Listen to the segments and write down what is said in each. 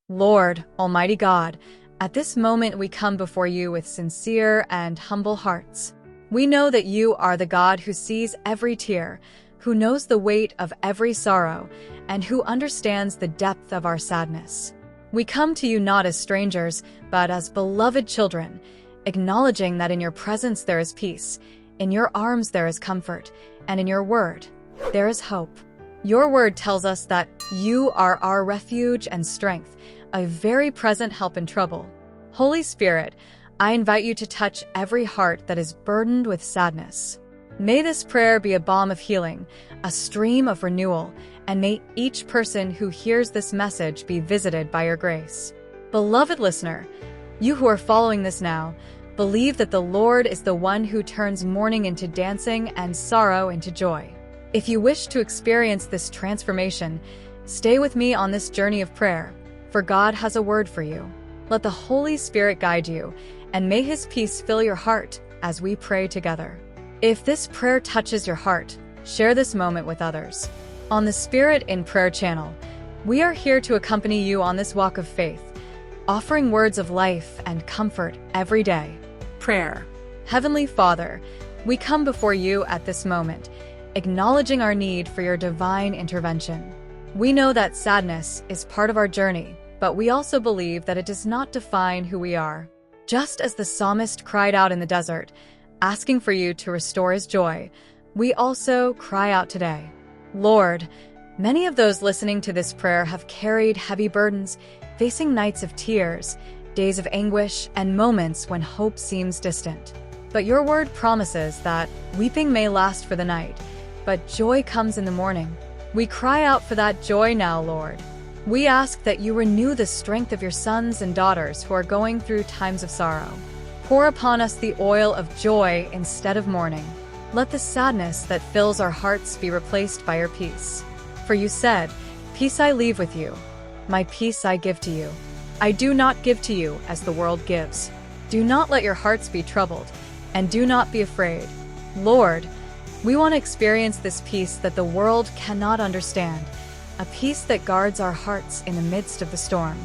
Lord, Almighty God, at this moment we come before you with sincere and humble hearts. We know that you are the God who sees every tear, who knows the weight of every sorrow, and who understands the depth of our sadness. We come to you not as strangers, but as beloved children, acknowledging that in your presence there is peace, in your arms there is comfort, and in your word there is hope. Your word tells us that you are our refuge and strength, a very present help in trouble. Holy Spirit, I invite you to touch every heart that is burdened with sadness. May this prayer be a balm of healing, a stream of renewal, and may each person who hears this message be visited by your grace. Beloved listener, you who are following this now, believe that the Lord is the one who turns mourning into dancing and sorrow into joy. If you wish to experience this transformation, stay with me on this journey of prayer, for God has a word for you. Let the Holy Spirit guide you, and may His peace fill your heart as we pray together. If this prayer touches your heart, share this moment with others. On the Spirit in Prayer channel, we are here to accompany you on this walk of faith, offering words of life and comfort every day. Prayer. Heavenly Father, we come before you at this moment, acknowledging our need for your divine intervention. We know that sadness is part of our journey, but we also believe that it does not define who we are. Just as the psalmist cried out in the desert, asking for you to restore his joy, we also cry out today. Lord, many of those listening to this prayer have carried heavy burdens, facing nights of tears, days of anguish, and moments when hope seems distant. But your word promises that weeping may last for the night, but joy comes in the morning. We cry out for that joy now, Lord. We ask that you renew the strength of your sons and daughters who are going through times of sorrow. Pour upon us the oil of joy instead of mourning. Let the sadness that fills our hearts be replaced by your peace. For you said, "Peace I leave with you. My peace I give to you. I do not give to you as the world gives. Do not let your hearts be troubled, and do not be afraid." Lord, we want to experience this peace that the world cannot understand, a peace that guards our hearts in the midst of the storm.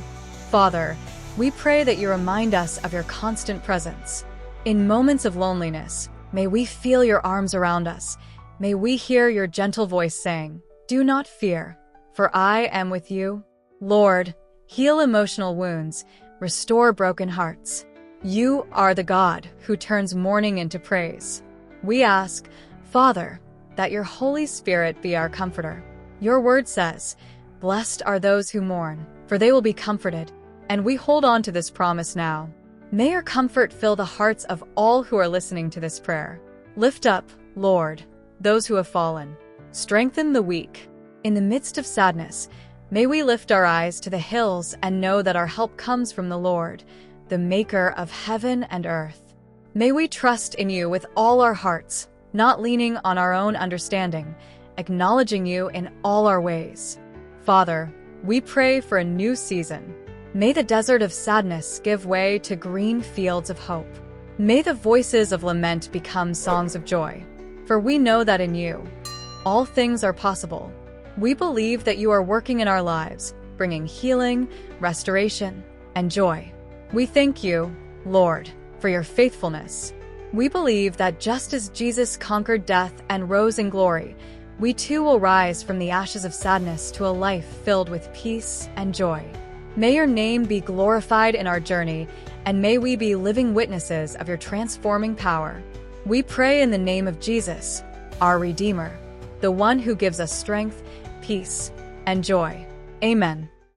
Father, we pray that you remind us of your constant presence. In moments of loneliness, may we feel your arms around us. May we hear your gentle voice saying, "Do not fear, for I am with you." Lord, heal emotional wounds, restore broken hearts. You are the God who turns mourning into praise. We ask, Father, that your Holy Spirit be our comforter. Your word says, "Blessed are those who mourn, for they will be comforted." And we hold on to this promise now. May your comfort fill the hearts of all who are listening to this prayer. Lift up, Lord, those who have fallen. Strengthen the weak. In the midst of sadness, may we lift our eyes to the hills and know that our help comes from the Lord, the maker of heaven and earth. May we trust in you with all our hearts, not leaning on our own understanding, acknowledging you in all our ways. Father, we pray for a new season. May the desert of sadness give way to green fields of hope. May the voices of lament become songs of joy. For we know that in you, all things are possible. We believe that you are working in our lives, bringing healing, restoration, and joy. We thank you, Lord, for your faithfulness. We believe that just as Jesus conquered death and rose in glory, we too will rise from the ashes of sadness to a life filled with peace and joy. May your name be glorified in our journey, and may we be living witnesses of your transforming power. We pray in the name of Jesus, our Redeemer, the one who gives us strength, peace, and joy. Amen.